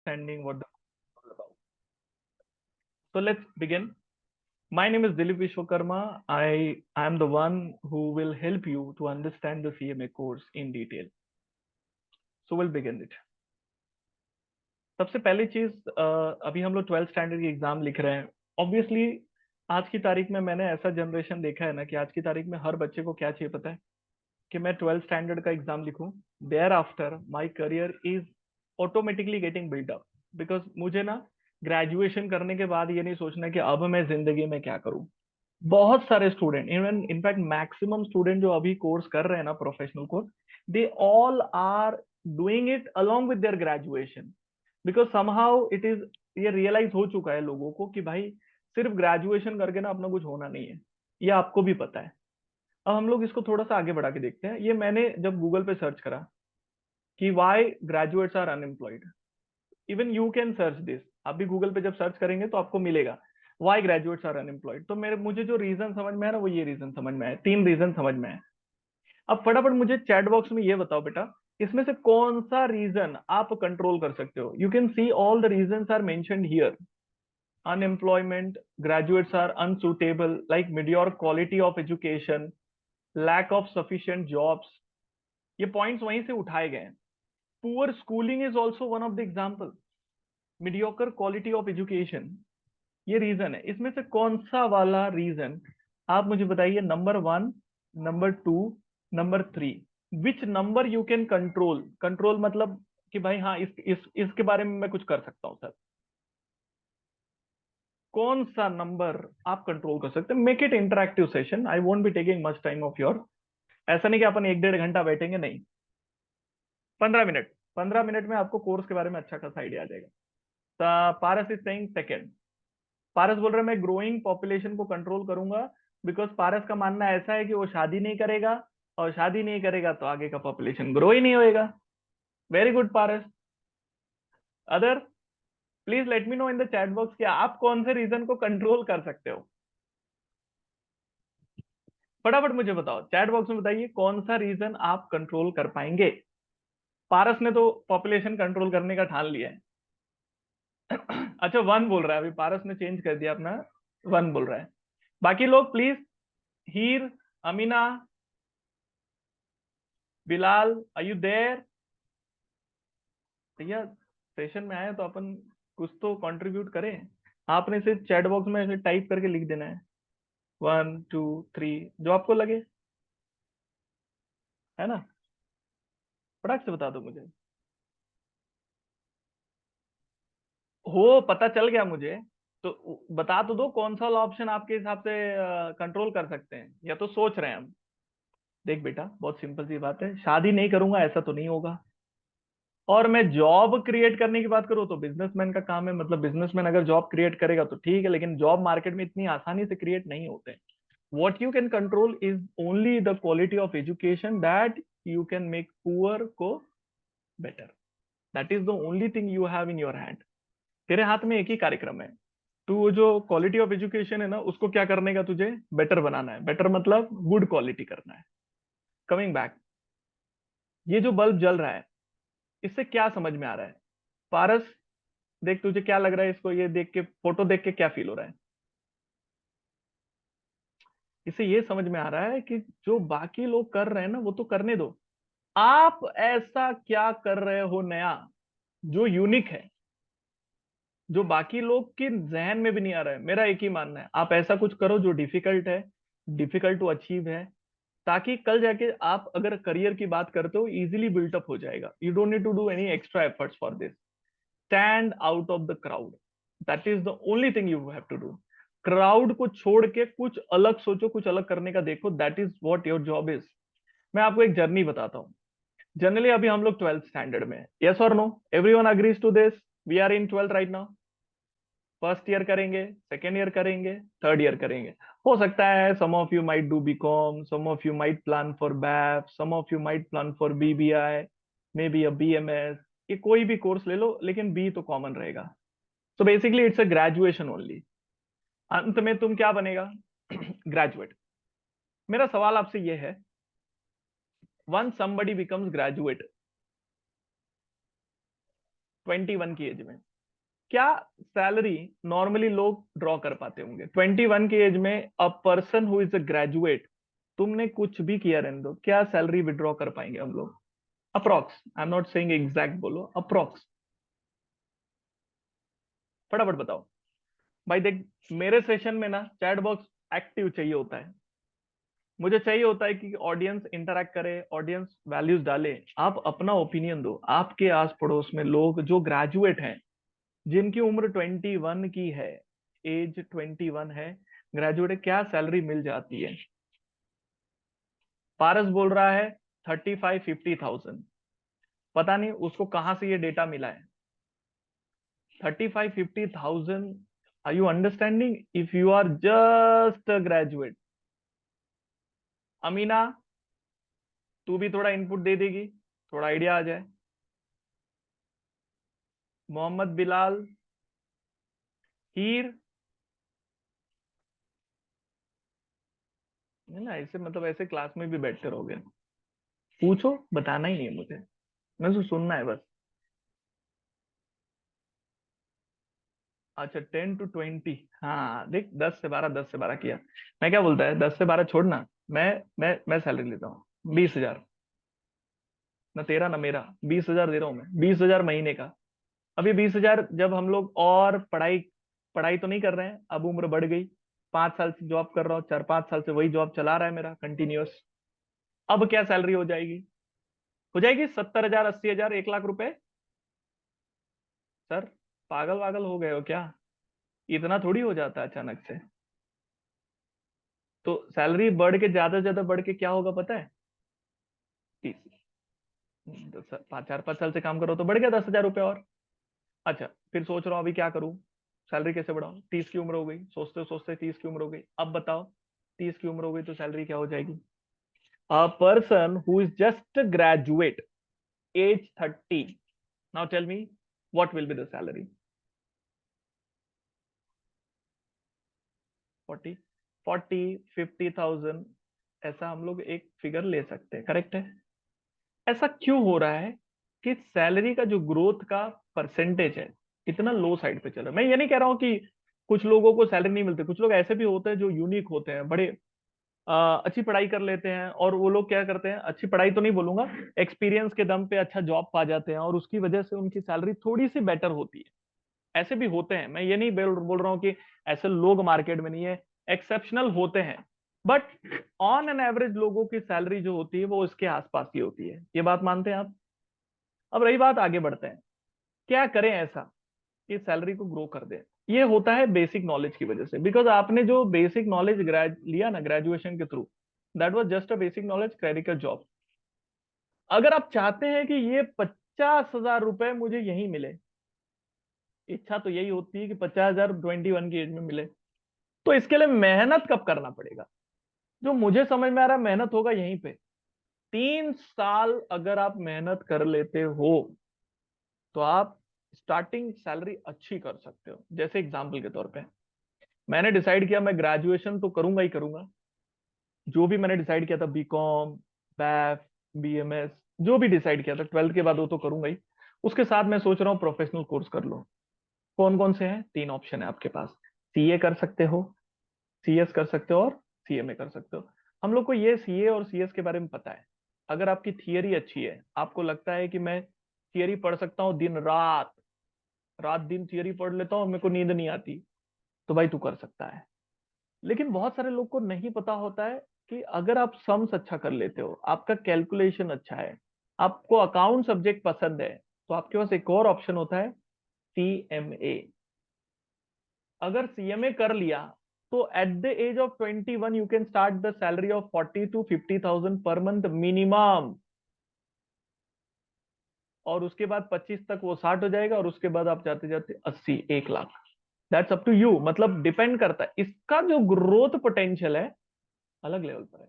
understanding what the course is all about. So let's begin. My name is Dilip Vishwakarma. I am the one who will help you to understand the CMA course in detail. So we'll begin it. सबसे पहली चीज, अभी हम लोग 12th standard की exam लिख रहे हैं. ऑब्वियसली आज की तारीख में मैंने ऐसा जनरेशन देखा है ना कि आज की तारीख में हर बच्चे को क्या चाहिए पता है कि मैं 12th स्टैंडर्ड का एग्जाम लिखूं. Thereafter my career is automatically getting build up. Because मुझे ना ग्रेजुएशन करने के बाद ये नहीं सोचना कि अब मैं जिंदगी में क्या करूं. बहुत सारे student, even in fact maximum student जो अभी कोर्स कर रहे हैं ना, professional course, they all are doing it along with their graduation. Because somehow it is, ये रियलाइज हो चुका है लोगों को कि भाई सिर्फ ग्रेजुएशन करके ना अपना कुछ होना नहीं है. ये आपको भी पता है. अब हम लोग इसको थोड़ा सा आगे बढ़ा के देखते हैं. ये मैंने जब गूगल पे सर्च करा कि why graduates are unemployed, even you can search this. आप भी गूगल पे जब सर्च करेंगे तो आपको मिलेगा वाई ग्रेजुएट्स आर अनएम्प्लॉयड. तो मुझे जो रीजन समझ में आया ना, वो ये रीजन समझ में आया. 3 रीजन समझ में आए. अब फटाफट मुझे चैट बॉक्स में ये बताओ बेटा, इसमें से कौन सा रीजन आप कंट्रोल कर सकते हो. You can see all the reasons are mentioned here. unemployment, graduates are unsuitable, like mediocre quality of education, lack of sufficient jobs. ये पॉइंट्स वहीं से उठाए गए हैं. Poor schooling is also one of the example. Mediocre quality of education, ये reason है. इसमें से कौन सा वाला रीजन आप मुझे बताइए. Number 1, number 2, number 3, which number you can control. Control मतलब कि भाई हाँ, इसके बारे में मैं कुछ कर सकता हूँ सर. कौन सा नंबर आप कंट्रोल कर सकते हैं. Make it interactive session. I won't be taking much time of your. ऐसा नहीं कि अपन 1-1.5 घंटा बैठेंगे, नहीं. 15 मिनट. 15 मिनट में आपको कोर्स के बारे में अच्छा खासा आइडिया आ जाएगा. पारस इज सेइंग सेकंड. पारस बोल रहा है मैं ग्रोइंग पॉपुलेशन को कंट्रोल करूंगा. बिकॉज पारस का मानना ऐसा है कि वो शादी नहीं करेगा, और शादी नहीं करेगा तो आगे का पॉपुलेशन ग्रो ही नहीं होएगा. Very good Paras. Other, please let me know in the chat box कि आप कौन से रीजन को कंट्रोल कर सकते हो. फटाफट मुझे बताओ, चैट बॉक्स में बताइए कौन सा रीजन आप कंट्रोल कर पाएंगे. पारस ने तो पॉपुलेशन कंट्रोल करने का ठान लिया है. अच्छा, 1 बोल रहा है. अभी पारस ने चेंज कर दिया अपना, 1 बोल रहा है. बाकी लोग please. Heer, Amina, Bilal, are you there. भैया सेशन में आए तो अपन कुछ तो कंट्रीब्यूट करें. आपने सिर्फ चैट बॉक्स में ऐसे टाइप करके लिख देना है 1, 2, 3 जो आपको लगे, है ना. फटाक से बता दो मुझे. हो, पता चल गया मुझे. तो बता तो दो कौन सा ऑप्शन आपके हिसाब से कंट्रोल कर सकते हैं, या तो सोच रहे हैं हम. देख बेटा, बहुत सिंपल सी बात है. शादी नहीं करूंगा ऐसा तो नहीं होगा. और मैं जॉब क्रिएट करने की बात करूं तो बिजनेसमैन का काम है. मतलब बिजनेसमैन अगर जॉब क्रिएट करेगा तो ठीक है, लेकिन जॉब मार्केट में इतनी आसानी से क्रिएट नहीं होते. What you can control is only the quality of education that you can make poor को better. That is the only thing you have in your hand. तेरे हाथ में एक ही कार्यक्रम है. तू जो क्वालिटी ऑफ एजुकेशन है ना, उसको क्या करने का, तुझे बेटर बनाना है. बेटर मतलब गुड क्वालिटी करना है. कमिंग बैक, ये जो बल्ब जल रहा है, इससे क्या समझ में आ रहा है. पारस, देख तुझे क्या लग रहा है इसको, ये देख के, फोटो देख के क्या फील हो रहा है. इससे ये समझ में आ रहा है कि जो बाकी लोग कर रहे हैं ना, वो तो करने दो. आप ऐसा क्या कर रहे हो नया जो यूनिक है, जो बाकी लोग के जहन में भी नहीं आ रहा है. मेरा एक ही मानना है, आप ऐसा कुछ करो जो डिफिकल्ट है, डिफिकल्ट टू अचीव है, ताकि कल जाके आप अगर करियर की बात करते हो इजीली बिल्टअप हो जाएगा. You don't need to do any extra efforts for this. Stand out of the crowd. That is the only thing you have to do. Crowd को छोड़ के कुछ अलग सोचो, कुछ अलग करने का देखो. That is what your job is. मैं आपको एक जर्नी बताता हूँ. जनरली अभी हम लोग 12th स्टैंडर्ड में, यस और no, everyone agrees to this. We are in 12th right now. First year करेंगे, सेकेंड ईयर करेंगे, थर्ड ईयर करेंगे. हो सकता है some of you might do BCom, some of you might plan for BAF, some of you might plan for BBI, maybe a BMS. ये कोई भी course ले लो, लेकिन बी तो कॉमन रहेगा. So basically it's a graduation only. अंत में तुम क्या बनेगा? ग्रेजुएट. मेरा सवाल आपसे ये है, once somebody becomes graduate, 21 की एज में क्या सैलरी नॉर्मली लोग ड्रॉ कर पाते होंगे? 21 की एज में अ person who is a graduate, तुमने कुछ भी किया रहने दो, क्या सैलरी विड्रॉ कर पाएंगे हम लोग? Approx, I am not saying exact, बोलो अप्रोक्स, फटाफट बताओ। भाई देख, मेरे सेशन में ना चैट बॉक्स एक्टिव चाहिए होता है। मुझे चाहिए होता है कि ऑडियंस इंटरैक्ट करे, ऑडियंस वैल्यूज डाले, आप अपना ओपिनियन दो। आपके आस पड़ोस में लोग जो ग्रेजुएट हैं, जिनकी उम्र 21 की है, एज 21 है, ग्रेजुएट है, क्या सैलरी मिल जाती है? पारस बोल रहा है 35-50,000। पता नहीं उसको कहां से ये डेटा मिला है। 35-50,000, are you understanding? If you are just graduate. Amina, तू भी थोड़ा इनपुट दे देगी, थोड़ा आइडिया आ जाए। मोहम्मद बिलाल, हीर, है ना, ऐसे मतलब ऐसे क्लास में भी बैठते रहोगे? पूछो, बताना ही नहीं है मुझे, मैं तो सुनना है बस। अच्छा, 10 to 20, हाँ देख, 10 से 12, 10 से 12 किया। मैं क्या बोलता है, 10 से 12 छोड़ना। मैं सैलरी लेता हूँ 20,000, ना तेरा ना मेरा, 20,000 दे रहा हूँ मैं, 20,000 महीने का। अब ये 20,000 जब हम लोग और पढ़ाई, पढ़ाई तो नहीं कर रहे हैं, अब उम्र बढ़ गई, 5 साल से जॉब कर रहा हूँ, 4-5 साल से वही जॉब चला रहा है मेरा कंटिन्यूअस। अब क्या सैलरी हो जाएगी? हो जाएगी 70,000, 80,000, 1 लाख रुपए। सर, पागल वागल हो गए हो क्या? इतना थोड़ी हो जाता है अचानक से। तो सैलरी बढ़ के ज्यादा से ज्यादा बढ़ के क्या होगा पता है? 30, 4-5 साल से काम करो तो बढ़ गया 10,000 रुपये और। अच्छा, फिर सोच रहा हूँ अभी क्या करूँ, सैलरी कैसे बढ़ाऊं? 30 की उम्र हो गई, सोचते सोचते 30 की उम्र हो गई, अब बताओ 30 की उम्र हो गई तो सैलरी क्या हो जाएगी? A person who is just graduate, age 30, now tell me what will be the salary? 40, 50,000, ऐसा हम लोग एक फिगर ले सकते हैं, करेक्ट है? ऐसा क्यों हो रहा है कि सैलरी का जो ग्रोथ का परसेंटेज है, इतना लो साइड पे चल रहा है? मैं ये नहीं कह रहा हूं कि कुछ लोगों को सैलरी नहीं मिलती, कुछ लोग ऐसे भी होते हैं जो यूनिक होते हैं, बड़े अच्छी पढ़ाई कर लेते हैं, और वो लोग क्या करते हैं, अच्छी पढ़ाई तो नहीं बोलूंगा, एक्सपीरियंस के दम पे अच्छा जॉब पा जाते हैं, और उसकी वजह से उनकी सैलरी थोड़ी सी बेटर होती है। ऐसे भी होते हैं, मैं ये नहीं बोल रहा हूँ कि ऐसे लोग मार्केट में नहीं है, एक्सेप्शनल होते हैं, बट ऑन एन एवरेज लोगों की सैलरी जो होती है वो इसके आसपास की होती है। ये बात मानते हैं आप? अब रही बात, आगे बढ़ते हैं, क्या करें ऐसा कि सैलरी को ग्रो कर दे? ये होता है बेसिक नॉलेज की वजह से, बिकॉज आपने जो बेसिक नॉलेज लिया ना ग्रेजुएशन के through, that was just a basic knowledge, clerical job. अगर आप चाहते हैं कि ये 50,000 रुपए मुझे यही मिले, इच्छा तो यही होती है कि 50,000 21 की एज में मिले, तो इसके लिए मेहनत कब करना पड़ेगा? जो मुझे समझ में आ रहा है, मेहनत होगा यहीं पे। 3 साल अगर आप मेहनत कर लेते हो तो आप स्टार्टिंग सैलरी अच्छी कर सकते हो। जैसे एग्जाम्पल के तौर पे, मैंने डिसाइड किया मैं ग्रेजुएशन तो करूंगा ही करूंगा, जो भी मैंने डिसाइड किया था, बीकॉम, बैफ, बीएमएस, जो भी डिसाइड किया था 12th के बाद वो तो करूंगा ही। उसके साथ मैं सोच रहा हूँ प्रोफेशनल कोर्स कर लो। कौन कौन से हैं? 3 ऑप्शन है आपके पास। सीए कर सकते हो, सीएस कर सकते हो, और सीएमए कर सकते हो। हम लोग को ये सीए और सीएस के बारे में पता है। अगर आपकी थियरी अच्छी है, आपको लगता है कि मैं थियरी पढ़ सकता हूँ दिन रात, रात दिन थियरी पढ़ लेता हूँ, मेरे को नींद नहीं आती, तो भाई तू कर सकता है। लेकिन बहुत सारे लोग को नहीं पता होता है कि अगर आप सम्स अच्छा कर लेते हो, आपका कैलकुलेशन अच्छा है, आपको अकाउंट सब्जेक्ट पसंद है, तो आपके पास एक और ऑप्शन होता है, सीएमए। अगर सीएमए कर लिया तो at the age of 21 you can start the salary of 40 to 50,000 per month minimum, और उसके बाद 25 तक वो 60 हो जाएगा, और उसके बाद आप जाते जाते 80, 1 lakh. That's up to you, मतलब डिपेंड करता है, इसका जो ग्रोथ पोटेंशियल है अलग लेवल पर है।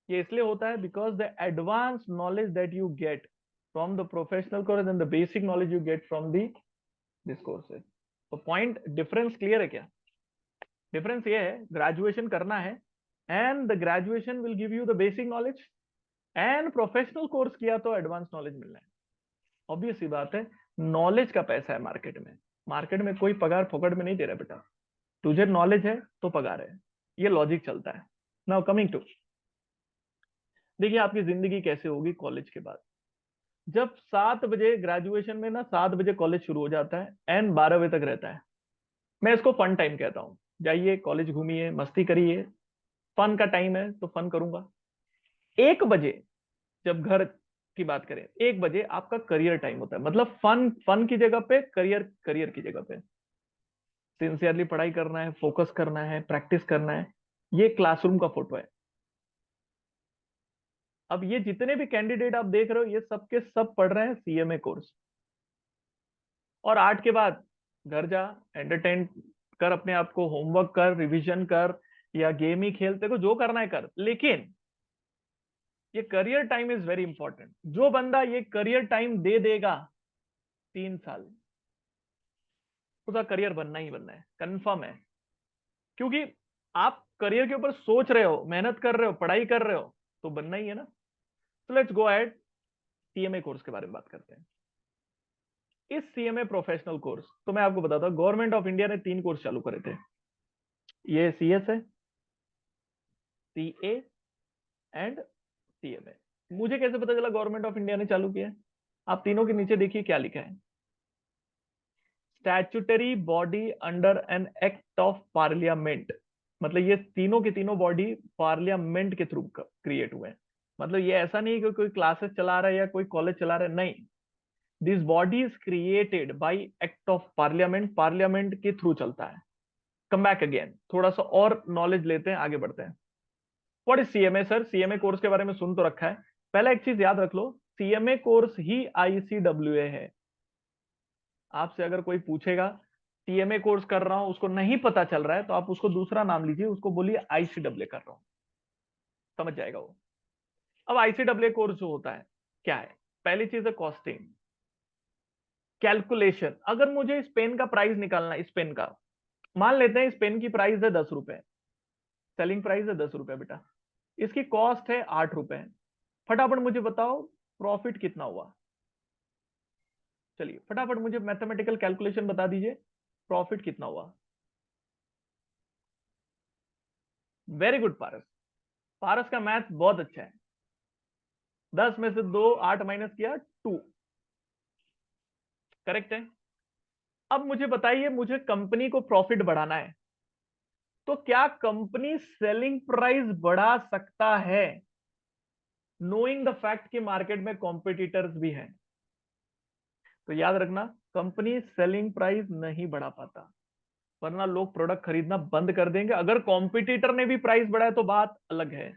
ये इसलिए होता है because the advance knowledge that you get from the professional course and the basic knowledge you get from the this courses. तो पॉइंट डिफरेंस क्लियर है क्या? डिफरेंस ये है, ग्रेजुएशन करना है, and the graduation will give you the basic knowledge, and professional course किया तो advance knowledge मिलना है। ऑब्वियस सी बात है, नॉलेज का पैसा है मार्केट में कोई पगार फोकट में नहीं दे रहा बेटा। तुझे नॉलेज है तो पगार है, ये लॉजिक चलता है। नाउ कमिंग टू, देखिए आपकी जिंदगी कैसे होगी कॉलेज के बाद। जब 7 बजे ग्रेजुएशन में ना, 7 बजे कॉलेज शुरू हो जाता है एंड 12 बजे तक रहता है। मैं इसको फन टाइम कहता हूँ। जाइए कॉलेज घूमिए, मस्ती करिए, फन का टाइम है तो फन करूंगा। 1 बजे जब घर की बात करें, 1 बजे आपका करियर टाइम होता है। मतलब फन फन की जगह पे, करियर करियर की जगह पे। सिंसियरली पढ़ाई करना है, फोकस करना है, प्रैक्टिस करना है। ये क्लासरूम का फोटो है। अब ये जितने भी कैंडिडेट आप देख रहे हो, ये सब के सब पढ़ रहे हैं सीएमए कोर्स। और 8 के बाद घर जा, एंटरटेन कर अपने आप को, होमवर्क कर, रिवीजन कर, या गेम ही खेलते को, जो करना है कर। लेकिन ये career time is very important. जो बंदा ये करियर टाइम दे देगा, 3 साल उसका करियर बनना ही बनना है, कंफर्म है। क्योंकि आप करियर के ऊपर सोच रहे हो, मेहनत कर रहे हो, पढ़ाई कर रहे हो, तो बनना ही है ना। तो let's go ahead, CMA course के बारे में बात करते हैं। इस सीएमए प्रोफेशनल कोर्स, तो मैं आपको बताता हूँ, गवर्नमेंट ऑफ इंडिया ने 3 कोर्स चालू करे थे। ये सीएस है, सीए एंड सीएमए। मुझे कैसे पता चला गवर्नमेंट ऑफ इंडिया ने चालू किया है? आप तीनों के नीचे देखिए क्या लिखा है, statutory body under an act of parliament. मतलब ये तीनों के तीनों बॉडी पार्लियामेंट के थ्रू क्रिएट हुए हैं। मतलब ये ऐसा नहीं कि कोई क्लासेस चला रहा है या कोई कॉलेज चला रहा है, नहीं। This body is created by act of parliament, parliament के थ्रू चलता है। कम बैक अगेन, थोड़ा सा और नॉलेज लेते हैं, आगे बढ़ते हैं। What is CMA sir? CMA course के बारे में सुन तो रखा है। पहला एक चीज याद रख लो, सीएमए कोर्स ही आईसीडब्ल्यूए है। आपसे अगर कोई पूछेगा सीएमए कोर्स कर रहा हूं, उसको नहीं पता चल रहा है, तो आप उसको दूसरा नाम लीजिए, उसको बोलिए आईसीडब्ल्यू कर रहा हूं, समझ जाएगा वो। अब आईसीडब्ल्यू कोर्स जो होता है क्या है? पहली चीज है कॉस्टिंग, कैलकुलेशन। अगर मुझे इस पेन का प्राइस निकालना है, इस पेन का, मान लेते हैं इस पेन की प्राइस है 10 रुपए, सेलिंग प्राइस है 10 रुपए बेटा, इसकी कॉस्ट है 8 रुपए। फटाफट मुझे बताओ प्रॉफिट कितना हुआ। चलिए फटाफट मुझे मैथमेटिकल कैलकुलेशन बता दीजिए, प्रॉफिट कितना हुआ। वेरी गुड पारस, पारस का मैथ बहुत अच्छा है। 10 में से 2, 8 माइनस किया 2, करेक्ट है। अब मुझे बताइए, मुझे कंपनी को प्रॉफिट बढ़ाना है, तो क्या कंपनी सेलिंग प्राइस बढ़ा सकता है, नोइंग द फैक्ट कि मार्केट में कॉम्पिटिटर्स भी हैं? तो याद रखना, कंपनी सेलिंग प्राइस नहीं बढ़ा पाता, वरना लोग प्रोडक्ट खरीदना बंद कर देंगे। अगर कॉम्पिटिटर ने भी प्राइस बढ़ाया तो बात अलग है।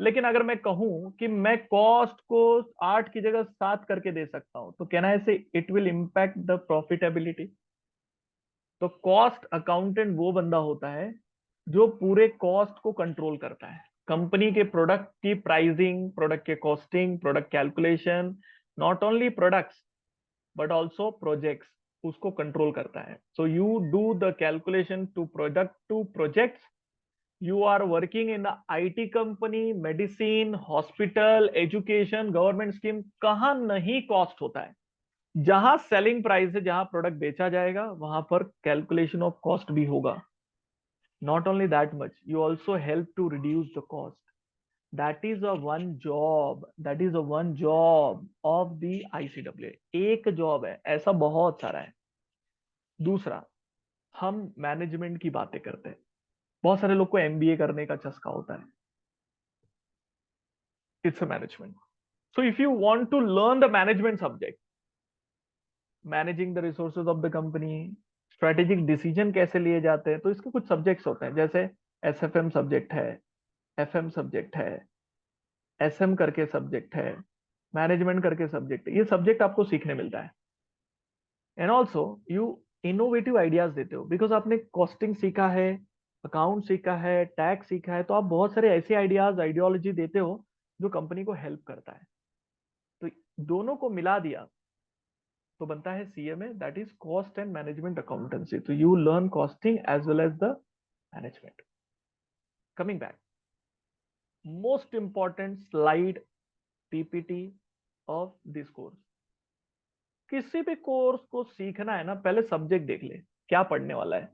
लेकिन अगर मैं कहूं कि मैं कॉस्ट को 8 की जगह 7 करके दे सकता हूं, तो कहना है से it will impact the profitability. तो कॉस्ट अकाउंटेंट वो बंदा होता है जो पूरे कॉस्ट को कंट्रोल करता है, कंपनी के प्रोडक्ट की प्राइसिंग, प्रोडक्ट के costing, product calculation, not only products but also projects, उसको कंट्रोल करता है। So you do the calculation to product to projects. You are working in IT company, medicine, hospital, education, government scheme, कहां नहीं cost होता है। जहां selling price है, जहां प्रोडक्ट बेचा जाएगा, वहां पर कैलकुलेशन ऑफ कॉस्ट भी होगा। Not only that much, you also help to reduce the cost. That is a one job, that is a one job of the ICW. एक जॉब है, ऐसा बहुत सारा है। दूसरा, हम मैनेजमेंट की बातें करते हैं। बहुत सारे लोग को एमबीए करने का चस्का होता है, it's a management. So if you want to learn the management subject, managing the resources of the company, strategic decision कैसे लिए जाते हैं, तो इसके कुछ सब्जेक्ट्स होते हैं। जैसे एसएफएम सब्जेक्ट है, एफएम सब्जेक्ट है, एसएम करके सब्जेक्ट है, मैनेजमेंट करके सब्जेक्ट है। ये सब्जेक्ट आपको सीखने मिलता है। And also you innovative ideas देते हो, बिकॉज आपने कॉस्टिंग सीखा है, अकाउंट सीखा है, टैक्स सीखा है, तो आप बहुत सारे ऐसे आइडियाज, आइडियोलॉजी देते हो जो कंपनी को हेल्प करता है। तो दोनों को मिला दिया तो बनता है CMA, that is cost and management accountancy. तो you learn costing as well as the management. Coming back, most important slide PPT of this course, किसी भी कोर्स को सीखना है ना, पहले सब्जेक्ट देख ले क्या पढ़ने वाला है।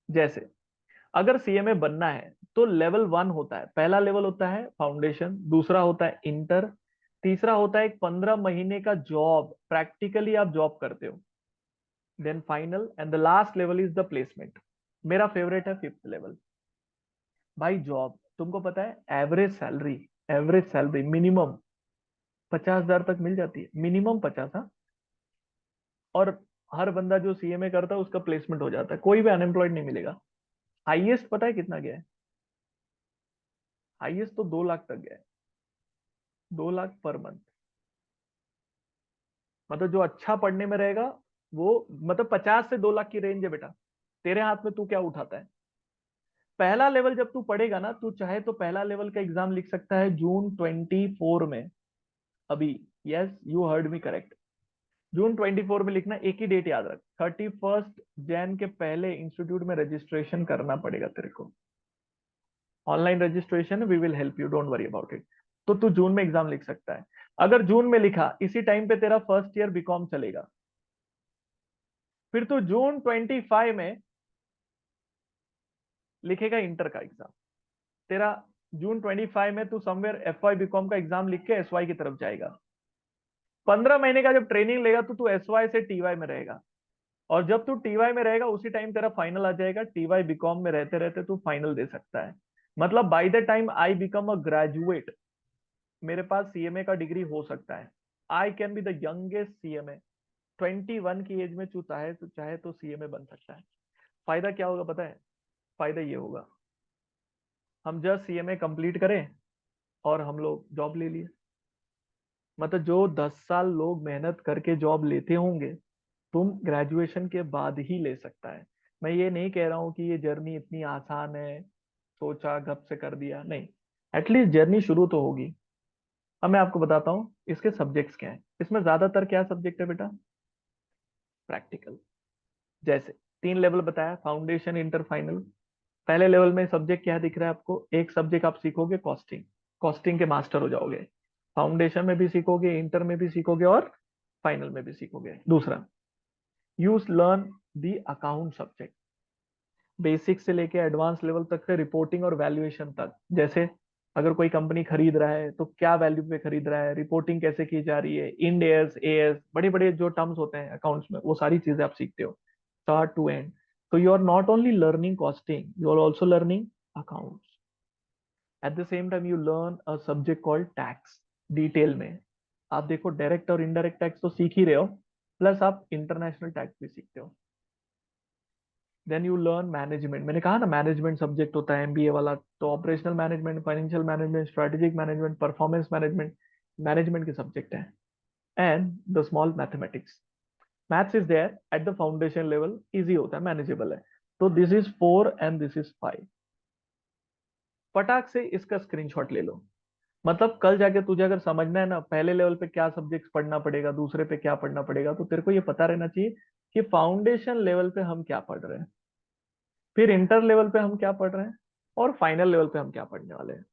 जैसे अगर सीएमए बनना है तो लेवल 1 होता है, पहला लेवल होता है फाउंडेशन, दूसरा होता है इंटर, तीसरा होता है एक 15 महीने का जॉब, प्रैक्टिकली आप जॉब करते हो, then final and the last level is the placement. मेरा फेवरेट है 5th लेवल। भाई जॉब, तुमको पता है एवरेज सैलरी मिनिमम 50,000 तक मिल जाती है, मिनिमम 50। हाँ, और हर बंदा जो सीएमए करता है उसका प्लेसमेंट हो जाता है, कोई भी अनएम्प्लॉयड नहीं मिलेगा। हाईएस्ट पता है कितना गया है? हाईएस्ट तो 2 लाख तक गया है, 2 लाख पर मंथ। मतलब जो अच्छा पढ़ने में रहेगा वो, मतलब 50 से 2 लाख की रेंज है बेटा, तेरे हाथ में तू क्या उठाता है। पहला लेवल जब तू पढ़ेगा ना, तू चाहे तो पहला लेवल का एग्जाम लिख सकता है जून 24 में। अभी, yes you heard me correct, जून 24 में लिखना। एक ही डेट याद रख, 31 जैन के पहले इंस्टीट्यूट में रजिस्ट्रेशन करना पड़ेगा तेरे को। Online registration, we will help you, don't worry about it. तो तू जून में एग्जाम लिख सकता है। अगर जून में लिखा, इसी टाइम पे तेरा फर्स्ट ईयर बीकॉम चलेगा, फिर तू जून 25 में लिखेगा इंटर का एग्जाम। तेरा जून 25 में तू समवेयर एफ वाई बीकॉम का एग्जाम लिख के एस वाई की तरफ जाएगा। 15 महीने का जब ट्रेनिंग लेगा तो तू एस वाई से टी वाई में रहेगा, और जब तू टीवाई में रहेगा उसी टाइम तेरा फाइनल आ जाएगा। टीवाई बीकॉम में रहते रहते तू फाइनल दे सकता है। मतलब by the time I become a graduate, मेरे पास सीएमए का डिग्री हो सकता है। I can be the youngest CMA. 21 की एज में तू चाहे तो सीएमए बन सकता है। फायदा क्या होगा पता है? फायदा ये होगा, हम जस्ट सीएमए कंप्लीट करें और हम लोग जॉब ले लिए। मतलब जो 10 साल लोग मेहनत करके जॉब लेते होंगे, तुम ग्रेजुएशन के बाद ही ले सकता है। मैं ये नहीं कह रहा हूँ कि ये जर्नी इतनी आसान है, सोचा गप से कर दिया, नहीं। एटलीस्ट जर्नी शुरू तो होगी। अब मैं आपको बताता हूँ इसके सब्जेक्ट्स क्या है। इसमें ज्यादातर क्या सब्जेक्ट है बेटा? प्रैक्टिकल। जैसे 3 लेवल बताया, फाउंडेशन, इंटर, फाइनल। पहले लेवल में सब्जेक्ट क्या दिख रहा है आपको? एक सब्जेक्ट आप सीखोगे कॉस्टिंग, कॉस्टिंग के मास्टर हो जाओगे। फाउंडेशन में भी सीखोगे, इंटर में भी सीखोगे, और फाइनल में भी सीखोगे। दूसरा, you learn the account subject, basic से लेके एडवांस लेवल तक से, रिपोर्टिंग और वैल्यूएशन तक। जैसे अगर कोई कंपनी खरीद रहा है तो क्या वैल्यू पे खरीद रहा है, रिपोर्टिंग कैसे की जा रही है, इंड एस एएस, बड़े बड़े जो टर्म्स होते हैं अकाउंट्स में, वो सारी चीजें आप सीखते हो स्टार्ट टू एंड। तो you are not only learning costing, you are also learning accounts. At the same time you learn a subject called tax, detail में। आप देखो डायरेक्ट और इनडायरेक्ट टैक्स तो सीख ही रहे हो, प्लस आप इंटरनेशनल टैक्स भी सीखते हो। देन यू लर्न मैनेजमेंट, मैंने कहा ना मैनेजमेंट सब्जेक्ट होता है एमबीए वाला, तो operational management, financial management, strategic management, performance management, management के सब्जेक्ट हैं। And the small mathematics, maths is there at the foundation level, easy होता है, मैनेजेबल है। तो this is 4 and this is 5। फटाक से इसका स्क्रीनशॉट ले लो। मतलब कल जाके तुझे अगर समझना है ना पहले लेवल पे क्या सब्जेक्ट्स पढ़ना पड़ेगा, दूसरे पे क्या पढ़ना पड़ेगा, तो तेरे को ये पता रहना चाहिए कि फाउंडेशन लेवल पे हम क्या पढ़ रहे हैं, फिर इंटर लेवल पे हम क्या पढ़ रहे हैं, और फाइनल लेवल पे हम क्या पढ़ने वाले हैं।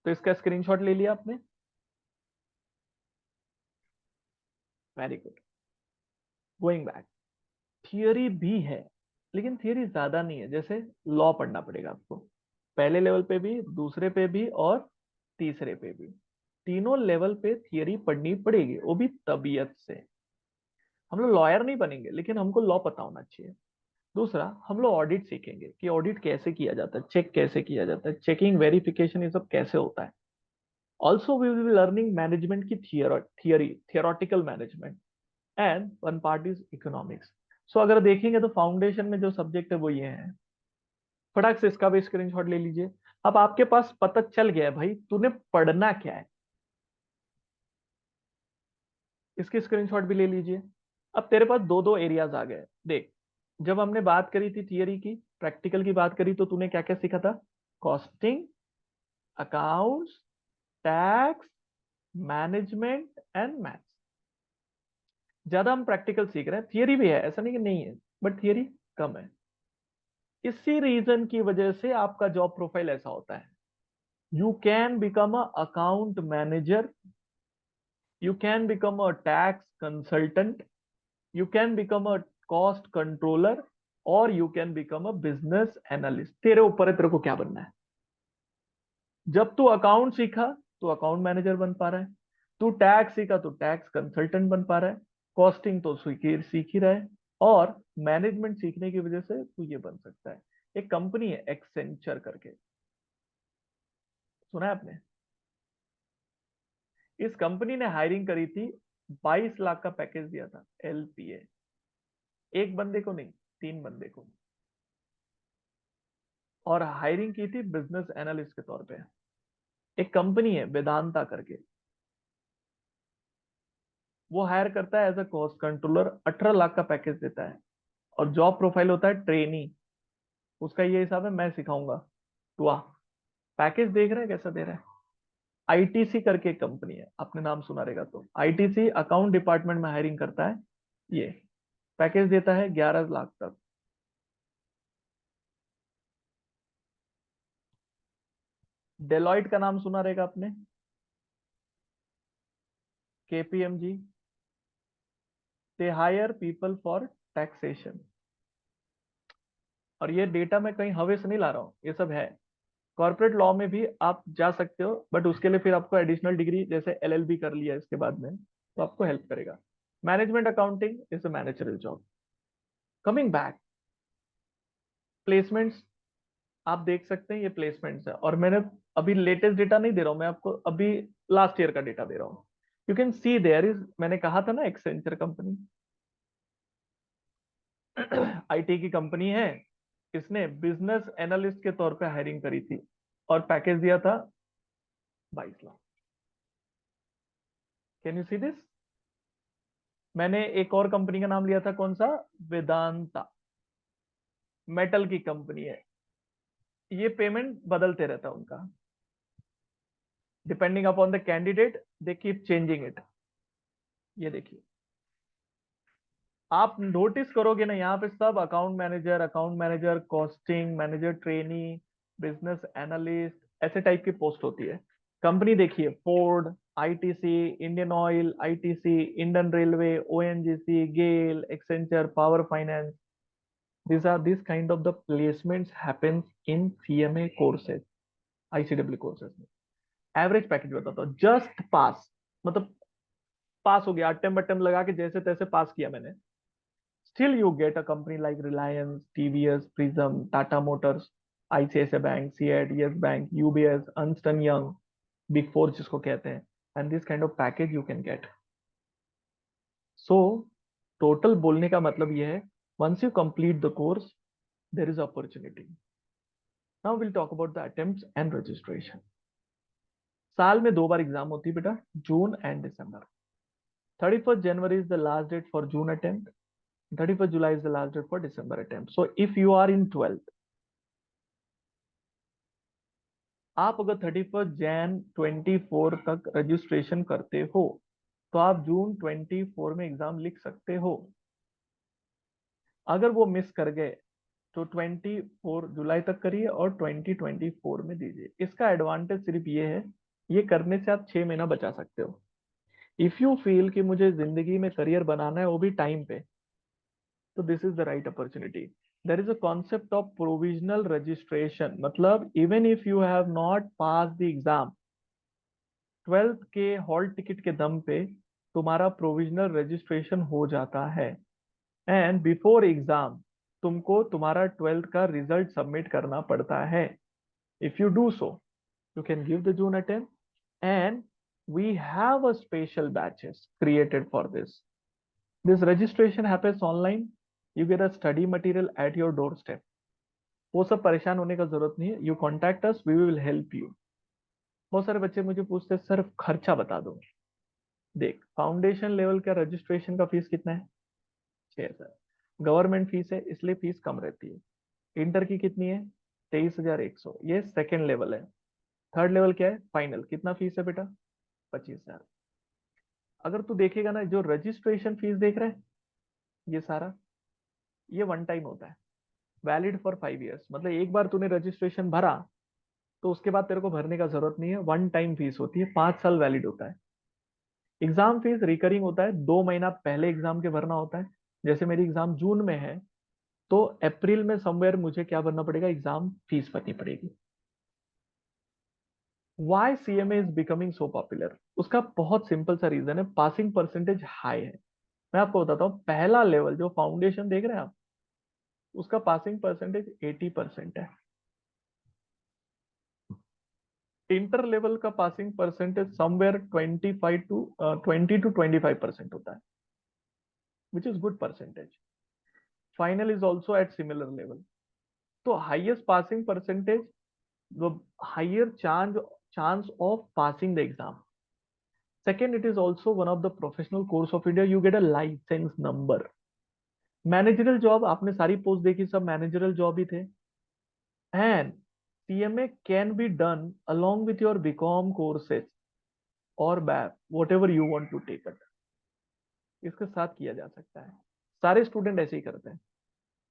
तो इसका स्क्रीनशॉट ले लिया आपने? Very good. Going back, theory भी है, लेकिन थियोरी ज्यादा नहीं है। जैसे लॉ पढ़ना पड़ेगा आपको, पहले लेवल पे भी, दूसरे पे भी, और तीसरे पे भी। तीनों लेवल पे थियोरी पढ़नी पड़ेगी, वो भी तबीयत से। हम लोग लॉयर नहीं बनेंगे, लेकिन हमको लॉ पता होना चाहिए। दूसरा, हम लोग ऑडिट सीखेंगे कि ऑडिट कैसे किया जाता है, चेक कैसे किया जाता है, चेकिंग, वेरिफिकेशन, ये सब कैसे होता है। Also, we will be learning management की theoretical management, and one part is economics. So अगर देखेंगे तो फाउंडेशन में जो सब्जेक्ट है वो ये है। फटाक से इसका भी स्क्रीनशॉट ले लीजिए। अब आपके पास पता चल गया है भाई तूने पढ़ना क्या है। इसकी स्क्रीनशॉट भी ले लीजिए। अब तेरे पास दो दो एरियाज आ गए। देख, जब हमने बात करी थी थियरी की, प्रैक्टिकल की बात करी, तो तूने क्या क्या सीखा था? Costing, accounts, tax, management and maths. ज्यादा हम प्रैक्टिकल सीख रहे हैं, थियरी भी है, ऐसा नहीं कि नहीं है, बट थियरी कम है। इसी रीजन की वजह से आपका जॉब प्रोफाइल ऐसा होता है। You can become a account manager, You can become a tax consultant, you can become a cost controller, और you can become a business analyst. तेरे ऊपर है तेरे को क्या बनना है. जब तू अकाउंट सीखा तो अकाउंट मैनेजर बन पा रहा है, तू टैक्स सीखा तो टैक्स कंसल्टेंट बन पा रहा है, कॉस्टिंग तो सीख ही रहा है, और मैनेजमेंट सीखने की वजह से तू ये बन सकता है. एक कंपनी है एक्सेंचर करके, सुना है आपने? इस कंपनी ने हायरिंग करी थी, 22 लाख का पैकेज दिया था LPA. एक बंदे को नहीं, 3 बंदे को, और हायरिंग की थी बिजनेस एनालिस्ट के तौर पे. एक कंपनी है वेदांता करके, वो हायर करता है as a cost controller, 18 lakh का पैकेज देता है, और जॉब प्रोफाइल होता है ट्रेनी. उसका ये हिसाब है, मैं सिखाऊंगा तो आ. पैकेज देख रहे हैं कैसा दे रहा है. आईटीसी करके एक कंपनी है, आपने नाम सुना रहेगा, तो आईटीसी अकाउंट डिपार्टमेंट में हायरिंग करता है. ये पैकेज देता है 11 लाख तक. डेलॉइट का नाम सुना रहेगा आपने, KPMG. They hire people for taxation. और ये डेटा मैं कहीं हवे से नहीं ला रहा हूँ, ये सब है. कॉर्पोरेट लॉ में भी आप जा सकते हो, बट उसके लिए फिर आपको एडिशनल डिग्री जैसे LLB कर लिया इसके बाद में, तो आपको हेल्प करेगा. Management accounting is a managerial job. Coming back, placements आप देख सकते हैं, ये प्लेसमेंट्स है, और मैंने अभी लेटेस्ट डेटा नहीं दे रहा हूँ मैं आपको, अभी लास्ट ईयर का डेटा दे रहा हूँ. You can see there is, मैंने कहा था ना एक्सेंचर कंपनी IT की कंपनी है, इसने बिजनेस एनालिस्ट के तौर पे हायरिंग करी थी, और पैकेज दिया था 22 lakh. Can you see this? मैंने एक और कंपनी का नाम लिया था, कौन सा? वेदांता, मेटल की कंपनी है. ये पेमेंट बदलते रहता है उनका, depending upon the candidate, they keep changing it. ये देखिए, आप नोटिस करोगे ना, यहाँ पे सब account manager, costing manager, trainee, business analyst, ऐसे टाइप की पोस्ट होती है. कंपनी देखिए, Ford, ITC, Indian Oil, ITC, Indian Railway, ONGC, GAIL, Accenture, Power Finance. These kind of the placements happens in CMA courses, ICW courses में. Average package बताता हूँ, just पास, मतलब पास हो गया, अटेम्प अटेम्प लगा के जैसे तैसे पास किया मैंने, still you get a company like Reliance, TVS, prism, Tata Motors, ICICI bank, CEAT, yes bank, UBS, Ernst and young, big four जिसको कहते हैं. And this kind of package you can get. So total बोलने का मतलब ये है, once you complete the course there is opportunity. Now we'll talk about the attempts and registration. साल में 2 बार एग्जाम होती है बेटा, June and December. 31st January is the last date for June attempt. 31st July is the last date for December attempt. So if you are in 12th, आप अगर 31st Jan 24 तक registration करते हो, तो आप जून 24 में एग्जाम लिख सकते हो. अगर वो मिस कर गए तो 24 जुलाई तक करिए और 2024 में दीजिए. इसका एडवांटेज सिर्फ ये है, ये करने से आप 6 महीना बचा सकते हो. इफ यू फील कि मुझे जिंदगी में करियर बनाना है वो भी टाइम पे, तो this is the right opportunity. There is a concept of provisional registration, मतलब even if you have not pass the exam, 12th के हॉल टिकट के दम पे तुम्हारा प्रोविजनल रजिस्ट्रेशन हो जाता है. एंड बिफोर एग्जाम तुमको तुम्हारा 12th का रिजल्ट सबमिट करना पड़ता है. If you do so, you can give the June attempt, and we have a special batches created for this. This registration happens online. You get a study material at your doorstep. वो सब परेशान होने का जरूरत नहीं है. You contact us, we will help you. बहुत सारे बच्चे मुझे पूछते हैं सर खर्चा बता दो. देख, फाउंडेशन लेवल का रजिस्ट्रेशन का फीस कितना है? 6,000. गवर्नमेंट फीस है इसलिए फीस कम रहती है. इंटर की कितनी है? 23,100. ये सेकेंड लेवल है. थर्ड लेवल क्या है? फाइनल. कितना फीस है बेटा? 25,000. अगर तू देखेगा ना, जो रजिस्ट्रेशन फीस देख रहे हैं ये सारा, ये वन टाइम होता है, वैलिड फॉर 5 years. मतलब एक बार तूने रजिस्ट्रेशन भरा तो उसके बाद तेरे को भरने का जरूरत नहीं है. वन टाइम फीस होती है, 5 साल वैलिड होता है. एग्जाम फीस रिकरिंग होता है, 2 महीना पहले एग्जाम के भरना होता है। जैसे मेरी एग्जाम जून में है, तो अप्रैल में समवेयर मुझे क्या भरना पड़ेगा, एग्जाम फीस भरनी पड़ेगी। Why CMA is becoming so popular, उसका बहुत सिंपल सा रीजन है, पासिंग परसेंटेज हाई है। मैं आपको बताता हूँ, पहला लेवल जो फाउंडेशन देख रहे हैं आप, उसका पासिंग परसेंटेज 80% है। इंटर लेवल का पासिंग परसेंटेज समवेयर 20 to 25% होता है, which is good percentage. Final is also at similar level. तो highest passing percentage, the higher chance of passing the exam. Second, it is also one of the professional course of India. You get a license number. Managerial job आपने सारी post देखी, सब managerial job ही थे। And CMA can be done along with your BCom courses और BAF, whatever you want to take it, इसके साथ किया जा सकता है। सारे स्टूडेंट ऐसे ही करते हैं।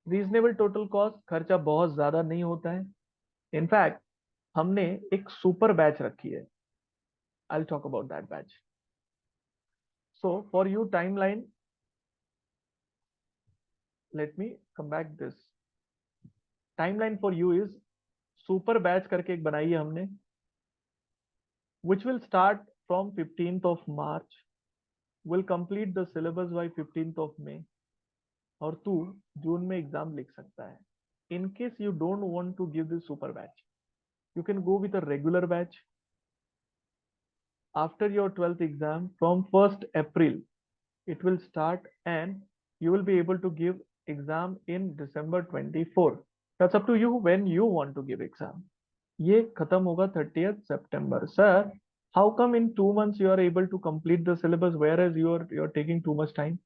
रीजनेबल टोटल कॉस्ट, खर्चा बहुत ज्यादा नहीं होता है। इनफैक्ट हमने एक सुपर बैच रखी है, I'll talk about that batch. So for you timeline, let me come back this. Timeline for you is super batch करके एक बनाई है हमने, which will start from 15th of March, will complete the syllabus by 15th of May, और तू जून में exam लिख सकता है। In case you don't want to give this super batch, you can go with a regular batch. After your 12th exam, from 1st April, it will start and you will be able to give exam in December 24. That's up to you when you want to give exam. ये खत्म होगा 30th September. Sir, how come in 2 months you are able to complete the syllabus whereas you're taking too much time?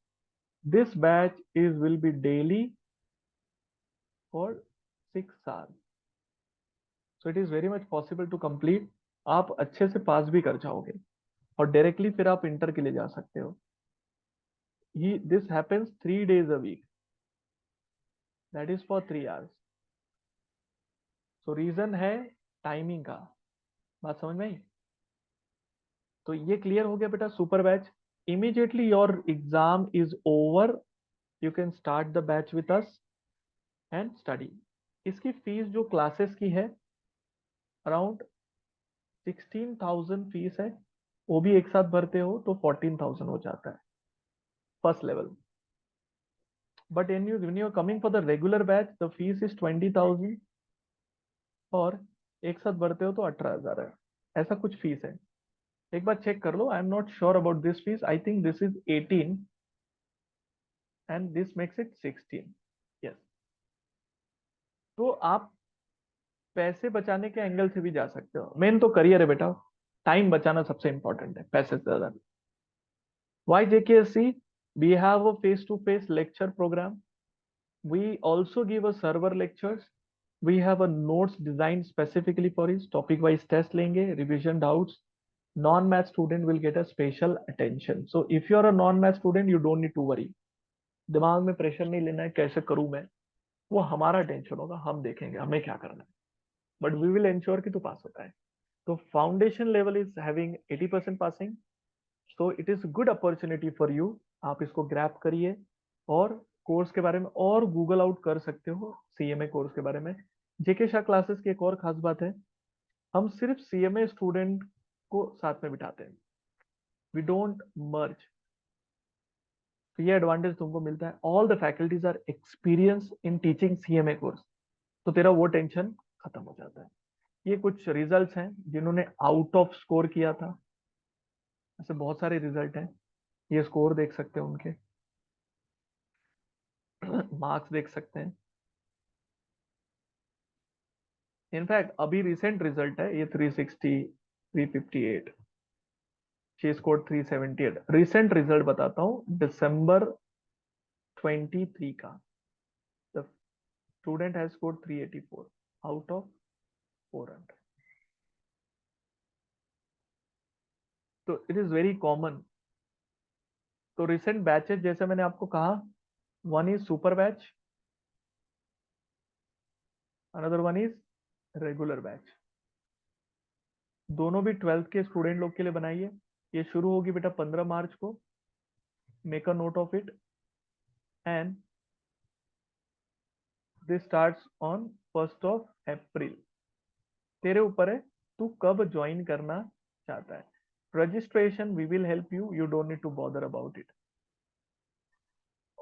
This batch is will be daily for 6 hours. So it is very much possible to complete. आप अच्छे से पास भी कर जाओगे और directly फिर आप inter के लिए जा सकते हो। This happens 3 days a week. That is for 3 hours. So reason है टाइमिंग का। बात समझ में आई? तो ये क्लियर हो गया बेटा। Super batch, immediately your exam is over, you can start the batch with us and study. इसकी फीस जो क्लासेस की है अराउंड 16,000 फीस है, वो भी एक साथ भरते हो तो 14,000 हो जाता है first level. But when you are coming for the regular batch, the fees is 20,000 और एक साथ भरते हो तो 18,000 है, ऐसा कुछ फीस है। एक बार चेक कर लो, I am not sure about this fees, I think this is 18 and this makes it 16। Yes, तो आप पैसे बचाने के एंगल से भी जा सकते हो। मेन तो करियर है बेटा, टाइम बचाना सबसे इंपॉर्टेंट है पैसे से ज्यादा। Why JKSC, we have a face to face lecture program, we also give a server lectures, we have a notes design specifically for इस टॉपिक वाइज टेस्ट लेंगे, revision doubts. Non-math student will get a special attention. So if you are a non-math student, you don't need to worry. दिमाग में pressure नहीं लेना है कैसे करूं मैं, वो हमारा टेंशन होगा, हम देखेंगे हमें क्या करना है, बट वी विल इंश्योर कि तू पास होता है। तो foundation level is having 80% passing, so it is good opportunity for you. आप इसको ग्रैब करिए और कोर्स के बारे में और गूगल आउट कर सकते हो, सीएमए कोर्स के बारे में। जेके शाह क्लासेस की एक और खास बात है, हम सिर्फ सीएमए स्टूडेंट को साथ में बिठाते हैं, वी डोंट मर्ज। तो ये एडवांटेज तुमको मिलता है, all the faculties are experience in teaching CMA course, तो तेरा वो टेंशन खत्म हो जाता है। ये कुछ रिजल्ट्स हैं जिन्होंने आउट ऑफ स्कोर किया था, ऐसे बहुत सारे रिजल्ट हैं, ये स्कोर देख सकते हैं उनके, मार्क्स देख सकते हैं। इनफैक्ट अभी रिसेंट रिजल्ट है ये 360, 358, शी स्कोर 378। रिसेंट रिजल्ट बताता हूँ, दिसंबर 23 का, the student has score 384 out of 400। तो इट इज वेरी कॉमन। तो रिसेंट बैचेस जैसे मैंने आपको कहा, one is super batch, another one is regular batch. दोनों भी 12th के स्टूडेंट लोग के लिए बनाइए। ये शुरू होगी बेटा 15 मार्च को. Make a note of it. And this starts on 1 April. तेरे ऊपर है तू कब ज्वाइन करना चाहता है. Registration we will help you. You don't need to bother about it.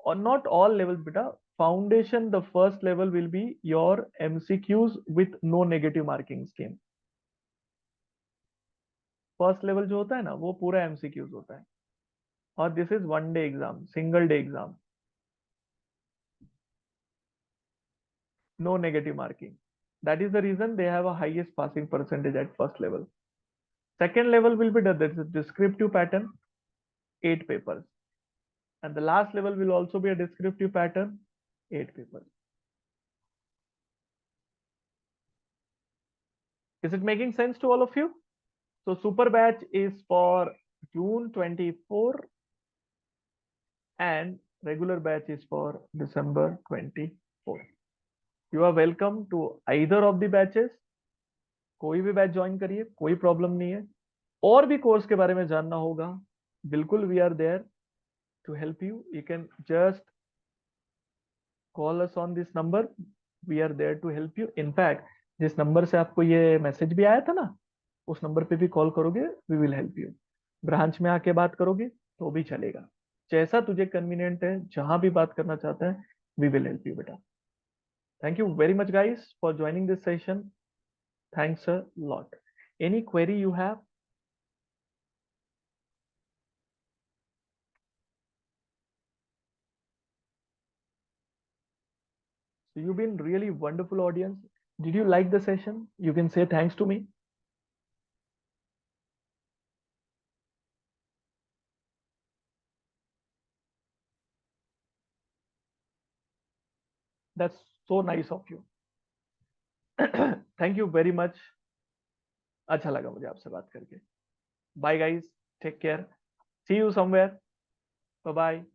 और नॉट ऑल लेवल्स बेटा. Foundation the first level will be your MCQs with no negative marking scheme. First level जो होता है ना वो पूरा एमसीक्यूज होता है. और this is 1 day exam, single day exam, no negative marking. That is the reason they have a highest passing percentage at first level. Second level will be the descriptive pattern, 8 papers. And the last level will also be a descriptive pattern, 8 papers. Is it making sense to all of you? So super batch is for June 24 and regular batch is for December 24. You are welcome to either of the batches. कोई भी batch join करिए, कोई problem नहीं है. और भी course के बारे में जानना होगा, बिल्कुल we are there to help you. You can just call us on this number. We are there to help you. In fact जिस नंबर से आपको ये मैसेज भी आया था ना, उस नंबर पे भी कॉल करोगे, we will help you. Branch में आके बात करोगे तो भी चलेगा. जैसा तुझे कन्वीनियंट है, जहां भी बात करना चाहता है, वी विल हेल्प यू बेटा. Thank you very much guys for joining this session. Thanks a lot. Any query you have? So you've been really wonderful audience. Did you like the session? You can say thanks to me. That's so nice of you. Thank you very much. अच्छा लगा मुझे आपसे बात करके. Bye guys. Take care. See you somewhere. Bye bye.